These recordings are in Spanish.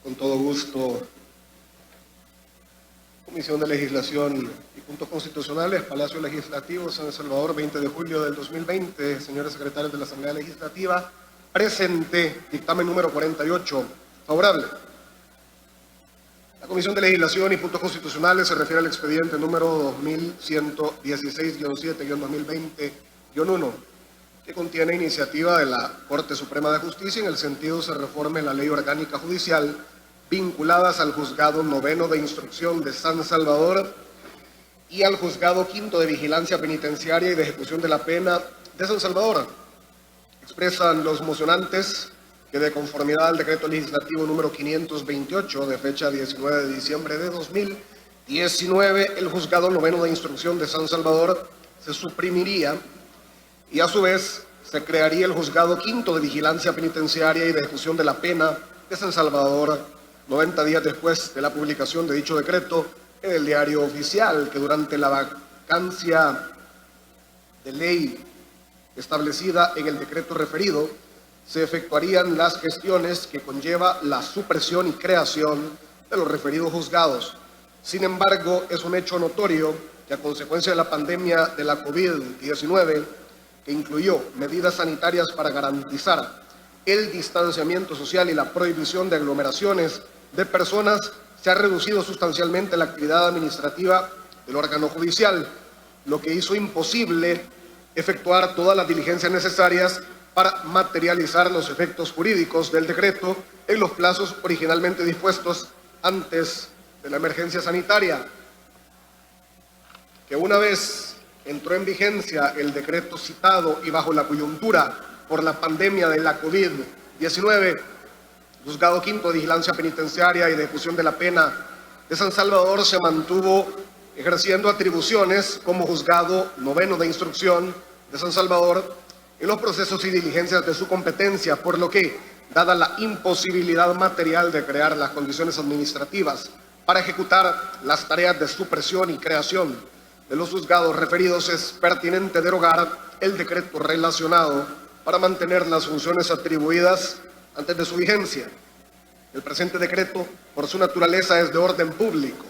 Con todo gusto. Comisión de Legislación y Puntos Constitucionales, Palacio Legislativo, San Salvador, 20 de julio del 2020. Señores secretarios de la Asamblea Legislativa, presente dictamen número 48. Favorable. La Comisión de Legislación y Puntos Constitucionales se refiere al expediente número 2116-7-2020-1, que contiene iniciativa de la Corte Suprema de Justicia en el sentido se reforme la Ley Orgánica Judicial vinculadas al Juzgado Noveno de Instrucción de San Salvador y al Juzgado Quinto de Vigilancia Penitenciaria y de Ejecución de la Pena de San Salvador. Expresan los mocionantes que de conformidad al decreto legislativo número 528 de fecha 19 de diciembre de 2019, el Juzgado Noveno de Instrucción de San Salvador se suprimiría y a su vez se crearía el Juzgado Quinto de Vigilancia Penitenciaria y de Ejecución de la Pena de San Salvador, 90 días después de la publicación de dicho decreto en el Diario Oficial, que durante la vacancia de ley establecida en el decreto referido se efectuarían las gestiones que conlleva la supresión y creación de los referidos juzgados. Sin embargo, es un hecho notorio que a consecuencia de la pandemia de la COVID-19, que incluyó medidas sanitarias para garantizar el distanciamiento social y la prohibición de aglomeraciones de personas, se ha reducido sustancialmente la actividad administrativa del órgano judicial, lo que hizo imposible efectuar todas las diligencias necesarias para materializar los efectos jurídicos del decreto en los plazos originalmente dispuestos antes de la emergencia sanitaria, que una vez entró en vigencia el decreto citado y bajo la coyuntura por la pandemia de la COVID-19, Juzgado Quinto de Vigilancia Penitenciaria y de Ejecución de la Pena de San Salvador se mantuvo ejerciendo atribuciones como Juzgado Noveno de Instrucción de San Salvador en los procesos y diligencias de su competencia, por lo que, dada la imposibilidad material de crear las condiciones administrativas para ejecutar las tareas de supresión y creación de los juzgados referidos, es pertinente derogar el decreto relacionado para mantener las funciones atribuidas antes de su vigencia. El presente decreto, por su naturaleza, es de orden público,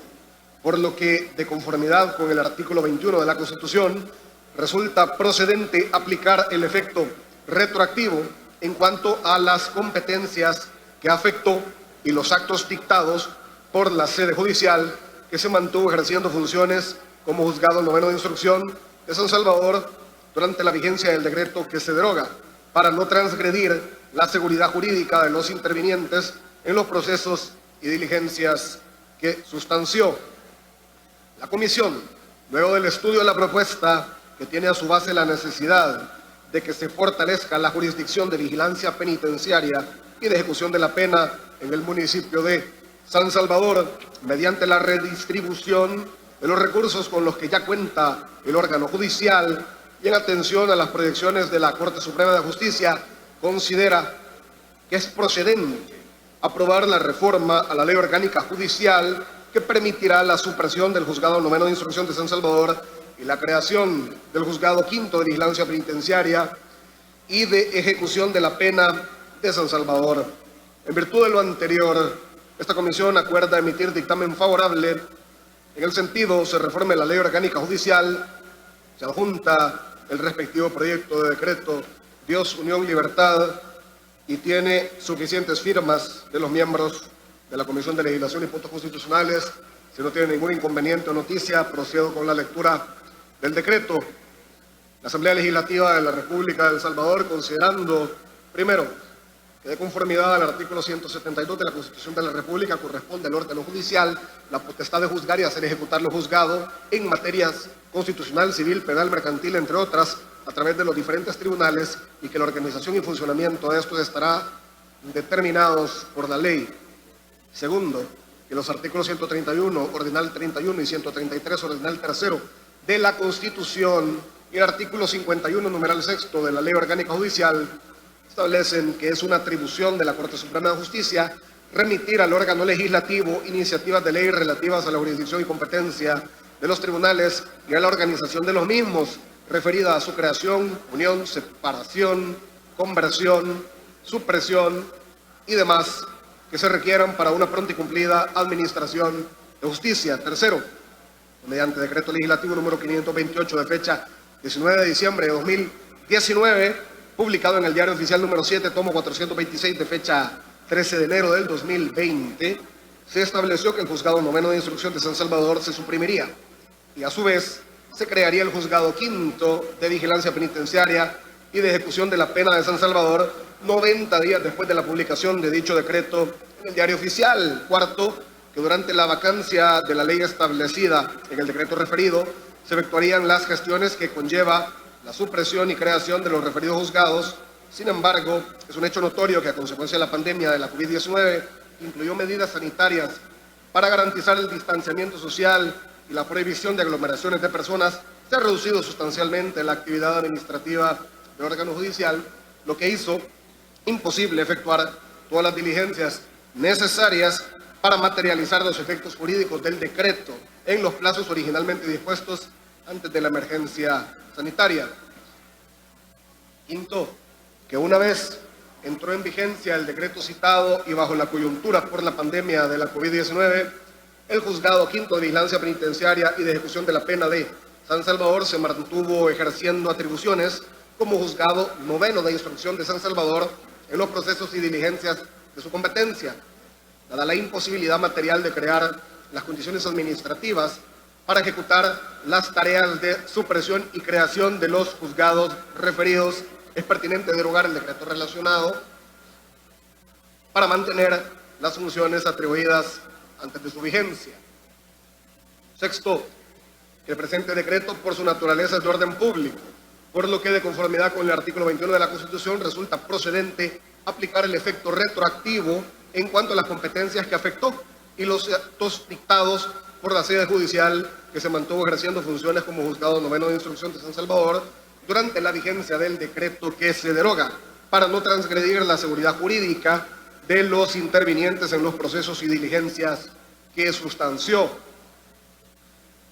por lo que, de conformidad con el artículo 21 de la Constitución, resulta procedente aplicar el efecto retroactivo en cuanto a las competencias que afectó y los actos dictados por la sede judicial que se mantuvo ejerciendo funciones como Juzgado Noveno de Instrucción de San Salvador durante la vigencia del decreto que se deroga, para no transgredir la seguridad jurídica de los intervinientes en los procesos y diligencias que sustanció. La Comisión, luego del estudio de la propuesta, que tiene a su base la necesidad de que se fortalezca la jurisdicción de vigilancia penitenciaria y de ejecución de la pena en el municipio de San Salvador, mediante la redistribución de los recursos con los que ya cuenta el órgano judicial y en atención a las proyecciones de la Corte Suprema de Justicia, considera que es procedente aprobar la reforma a la Ley Orgánica Judicial que permitirá la supresión del Juzgado Noveno de Instrucción de San Salvador y la creación del Juzgado Quinto de Vigilancia Penitenciaria y de Ejecución de la Pena de San Salvador. En virtud de lo anterior, esta comisión acuerda emitir dictamen favorable. En el sentido, se reforme la Ley Orgánica Judicial, se adjunta el respectivo proyecto de decreto Dios, Unión, Libertad, y tiene suficientes firmas de los miembros de la Comisión de Legislación y Puntos Constitucionales. Si no tiene ningún inconveniente o noticia, procedo con la lectura del decreto. La Asamblea Legislativa de la República de El Salvador, considerando, primero, que de conformidad al artículo 172 de la Constitución de la República corresponde al órgano judicial la potestad de juzgar y hacer ejecutar lo juzgado en materias constitucional, civil, penal, mercantil, entre otras, a través de los diferentes tribunales, y que la organización y funcionamiento de estos estará determinados por la ley. Segundo, que los artículos 131, ordinal 31 y 133, ordinal 3 de la Constitución y el artículo 51, numeral 6 de la Ley Orgánica Judicial establecen que es una atribución de la Corte Suprema de Justicia remitir al órgano legislativo iniciativas de ley relativas a la jurisdicción y competencia de los tribunales y a la organización de los mismos, referida a su creación, unión, separación, conversión, supresión y demás que se requieran para una pronta y cumplida administración de justicia. Tercero, mediante decreto legislativo número 528 de fecha 19 de diciembre de 2019, publicado en el Diario Oficial número 7, tomo 426 de fecha 13 de enero del 2020, se estableció que el Juzgado Noveno de Instrucción de San Salvador se suprimiría y a su vez se crearía el Juzgado Quinto de Vigilancia Penitenciaria y de Ejecución de la Pena de San Salvador 90 días después de la publicación de dicho decreto en el Diario Oficial. Cuarto, que durante la vacancia de la ley establecida en el decreto referido se efectuarían las gestiones que conlleva la supresión y creación de los referidos juzgados. Sin embargo, es un hecho notorio que a consecuencia de la pandemia de la COVID-19 incluyó medidas sanitarias para garantizar el distanciamiento social y la prohibición de aglomeraciones de personas, se ha reducido sustancialmente la actividad administrativa del órgano judicial, lo que hizo imposible efectuar todas las diligencias necesarias para materializar los efectos jurídicos del decreto en los plazos originalmente dispuestos antes de la emergencia sanitaria. Quinto, que una vez entró en vigencia el decreto citado y bajo la coyuntura por la pandemia de la COVID-19, el Juzgado Quinto de Vigilancia Penitenciaria y de Ejecución de la Pena de San Salvador se mantuvo ejerciendo atribuciones como Juzgado Noveno de Instrucción de San Salvador en los procesos y diligencias de su competencia, dada la imposibilidad material de crear las condiciones administrativas para ejecutar las tareas de supresión y creación de los juzgados referidos. Es pertinente derogar el decreto relacionado para mantener las funciones atribuidas antes de su vigencia. Sexto, que el presente decreto por su naturaleza es de orden público, por lo que de conformidad con el artículo 21 de la Constitución resulta procedente aplicar el efecto retroactivo en cuanto a las competencias que afectó y los actos dictados por la sede judicial que se mantuvo ejerciendo funciones como Juzgado Noveno de Instrucción de San Salvador durante la vigencia del decreto que se deroga, para no transgredir la seguridad jurídica de los intervinientes en los procesos y diligencias que sustanció.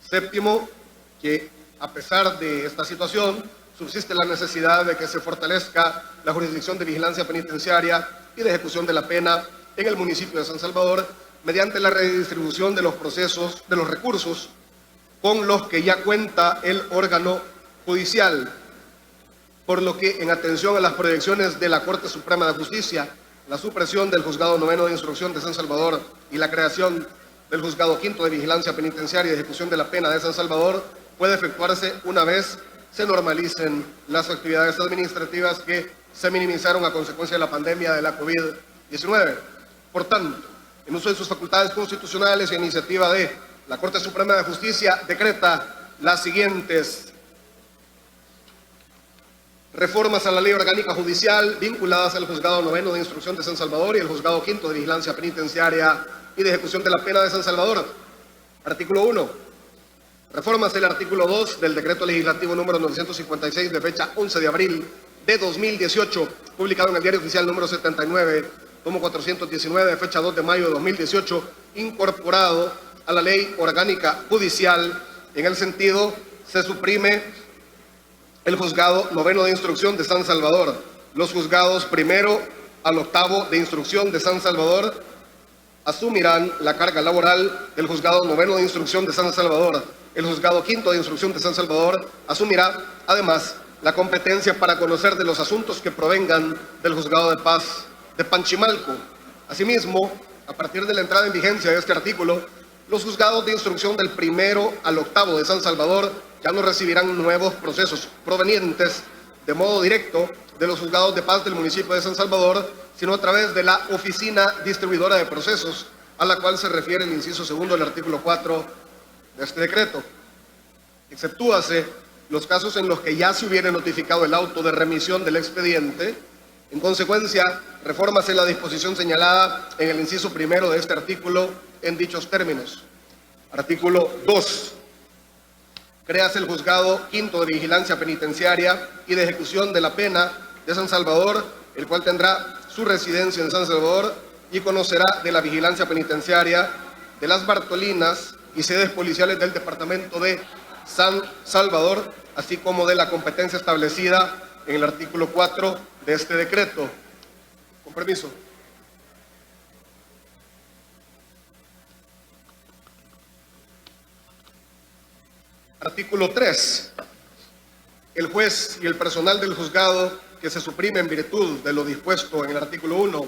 Séptimo, que a pesar de esta situación, subsiste la necesidad de que se fortalezca la jurisdicción de vigilancia penitenciaria y de ejecución de la pena en el municipio de San Salvador mediante la redistribución de los procesos, de los recursos con los que ya cuenta el órgano judicial, por lo que en atención a las proyecciones de la Corte Suprema de Justicia, la supresión del Juzgado Noveno de Instrucción de San Salvador y la creación del Juzgado Quinto de Vigilancia Penitenciaria y de Ejecución de la Pena de San Salvador puede efectuarse una vez se normalicen las actividades administrativas que se minimizaron a consecuencia de la pandemia de la COVID-19. Por tanto, en uso de sus facultades constitucionales y a iniciativa de la Corte Suprema de Justicia, decreta las siguientes reformas a la Ley Orgánica Judicial vinculadas al Juzgado Noveno de Instrucción de San Salvador y el Juzgado Quinto de Vigilancia Penitenciaria y de Ejecución de la Pena de San Salvador. Artículo 1. Reformas el artículo 2 del Decreto Legislativo número 956 de fecha 11 de abril de 2018, publicado en el Diario Oficial número 79, tomo 419 de fecha 2 de mayo de 2018, incorporado a la Ley Orgánica Judicial. En el sentido, se suprime el Juzgado Noveno de Instrucción de San Salvador, los juzgados primero al octavo de Instrucción de San Salvador asumirán la carga laboral del Juzgado Noveno de Instrucción de San Salvador. El Juzgado Quinto de Instrucción de San Salvador asumirá, además, la competencia para conocer de los asuntos que provengan del Juzgado de Paz de Panchimalco. Asimismo, a partir de la entrada en vigencia de este artículo, los juzgados de instrucción del primero al octavo de San Salvador ya no recibirán nuevos procesos provenientes de modo directo de los juzgados de paz del municipio de San Salvador, sino a través de la oficina distribuidora de procesos, a la cual se refiere el inciso segundo del artículo 4 de este decreto. Exceptúase los casos en los que ya se hubiera notificado el auto de remisión del expediente. En consecuencia, refórmase la disposición señalada en el inciso primero de este artículo en dichos términos. Artículo 2. Créase el Juzgado Quinto de Vigilancia Penitenciaria y de Ejecución de la Pena de San Salvador, el cual tendrá su residencia en San Salvador y conocerá de la vigilancia penitenciaria de las Bartolinas y sedes policiales del Departamento de San Salvador, así como de la competencia establecida en el artículo 4 de este decreto. Con permiso. Artículo 3. El juez y el personal del juzgado que se suprime en virtud de lo dispuesto en el artículo 1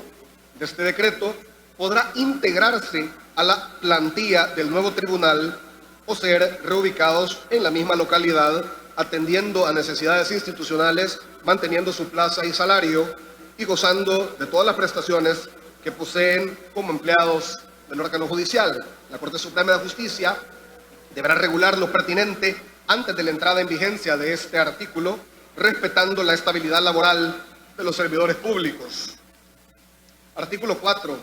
de este decreto podrá integrarse a la plantilla del nuevo tribunal o ser reubicados en la misma localidad, atendiendo a necesidades institucionales, manteniendo su plaza y salario y gozando de todas las prestaciones que poseen como empleados del órgano judicial. La Corte Suprema de Justicia deberá regular lo pertinente antes de la entrada en vigencia de este artículo, respetando la estabilidad laboral de los servidores públicos. Artículo 4.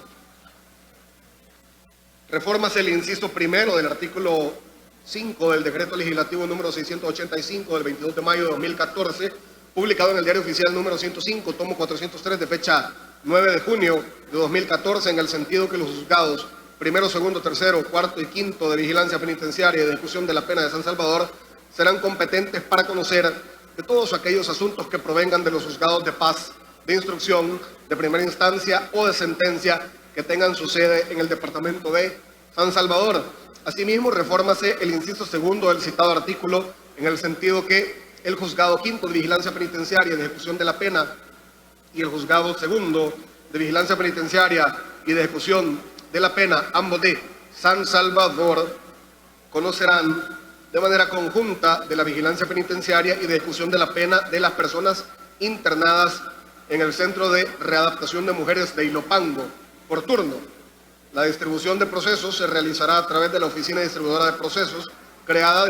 Reformas el inciso primero del artículo 5 del Decreto Legislativo número 685 del 22 de mayo de 2014, publicado en el Diario Oficial número 105, tomo 403, de fecha 9 de junio de 2014, en el sentido que los juzgados primero, segundo, tercero, cuarto y quinto de vigilancia penitenciaria y de ejecución de la pena de San Salvador serán competentes para conocer de todos aquellos asuntos que provengan de los juzgados de paz, de instrucción, de primera instancia o de sentencia que tengan su sede en el departamento de San Salvador. Asimismo, refórmase el inciso segundo del citado artículo en el sentido que el juzgado quinto de vigilancia penitenciaria y de ejecución de la pena y el juzgado segundo de vigilancia penitenciaria y de ejecución de la pena, ambos de San Salvador, conocerán de manera conjunta de la vigilancia penitenciaria y de ejecución de la pena de las personas internadas en el Centro de Readaptación de Mujeres de Ilopango por turno. La distribución de procesos se realizará a través de la Oficina Distribuidora de Procesos, creada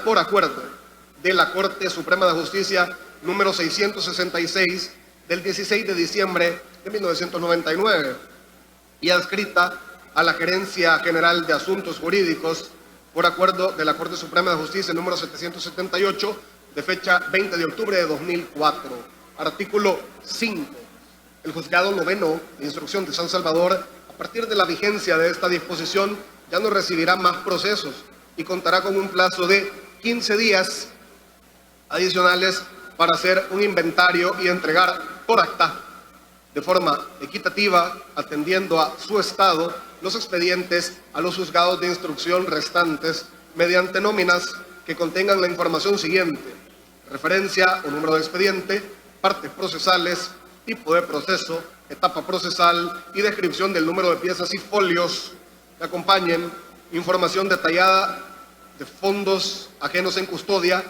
por acuerdo de la Corte Suprema de Justicia número 666 del 16 de diciembre de 1999 y adscrita a la Gerencia General de Asuntos Jurídicos por acuerdo de la Corte Suprema de Justicia número 778 de fecha 20 de octubre de 2004. Artículo 5. El Juzgado Noveno de Instrucción de San Salvador, a partir de la vigencia de esta disposición, ya no recibirá más procesos y contará con un plazo de 15 días adicionales para hacer un inventario y entregar por acta de forma equitativa, atendiendo a su estado, los expedientes a los juzgados de instrucción restantes mediante nóminas que contengan la información siguiente: referencia o número de expediente, partes procesales, tipo de proceso, etapa procesal y descripción del número de piezas y folios que acompañen, información detallada de fondos ajenos en custodia,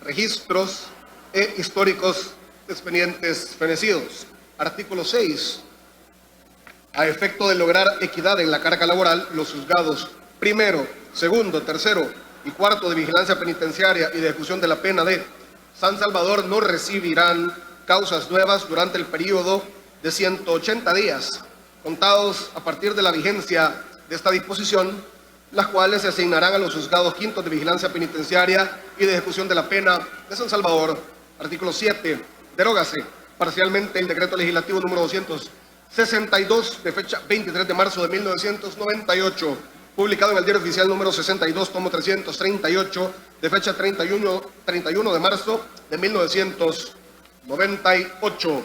registros e históricos de expedientes fenecidos. Artículo 6. A efecto de lograr equidad en la carga laboral, los juzgados primero, segundo, tercero y cuarto de vigilancia penitenciaria y de ejecución de la pena de San Salvador no recibirán causas nuevas durante el periodo de 180 días, contados a partir de la vigencia de esta disposición, las cuales se asignarán a los juzgados quintos de vigilancia penitenciaria y de ejecución de la pena de San Salvador. Artículo 7. Derógase parcialmente el decreto legislativo número 262 de fecha 23 de marzo de 1998, publicado en el Diario Oficial número 62, tomo 338, de fecha 31 de marzo de 1998,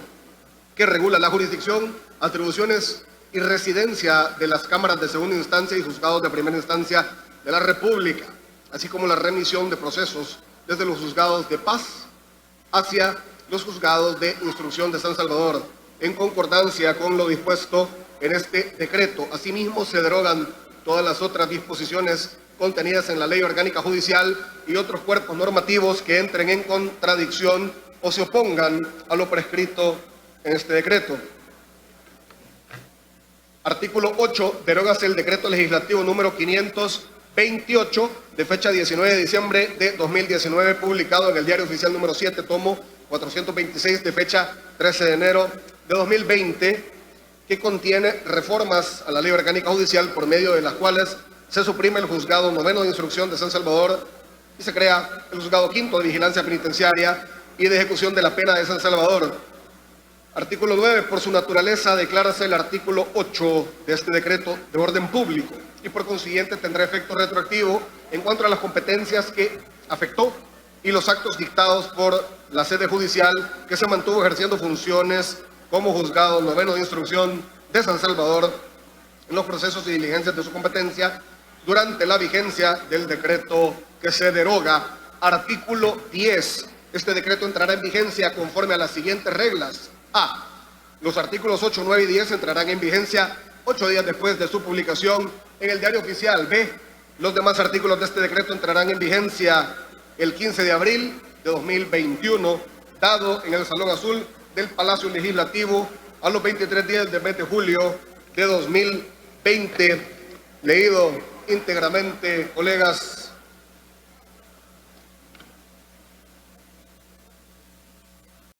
que regula la jurisdicción, atribuciones y residencia de las cámaras de segunda instancia y juzgados de primera instancia de la República, así como la remisión de procesos desde los juzgados de paz hacia los juzgados de instrucción de San Salvador, en concordancia con lo dispuesto en este decreto. Asimismo, se derogan todas las otras disposiciones contenidas en la Ley Orgánica Judicial y otros cuerpos normativos que entren en contradicción o se opongan a lo prescrito en este decreto. Artículo 8. Derógase el decreto legislativo número 528 de fecha 19 de diciembre de 2019, publicado en el Diario Oficial número 7, tomo 426, de fecha 13 de enero de 2020, que contiene reformas a la Ley Orgánica Judicial por medio de las cuales se suprime el Juzgado Noveno de Instrucción de San Salvador y se crea el Juzgado Quinto de Vigilancia Penitenciaria y de Ejecución de la Pena de San Salvador. Artículo 9. Por su naturaleza, declárase el artículo 8 de este decreto de orden público y por consiguiente tendrá efecto retroactivo en cuanto a las competencias que afectó y los actos dictados por la sede judicial que se mantuvo ejerciendo funciones como Juzgado Noveno de Instrucción de San Salvador en los procesos y diligencias de su competencia durante la vigencia del decreto que se deroga. Artículo 10. Este decreto entrará en vigencia conforme a las siguientes reglas. A. Los artículos 8, 9 y 10 entrarán en vigencia 8 días después de su publicación en el Diario Oficial. B. Los demás artículos de este decreto entrarán en vigencia el 15 de abril de 2021, dado en el Salón Azul del Palacio Legislativo a los 23 días del mes de julio de 2020. Leído íntegramente, colegas.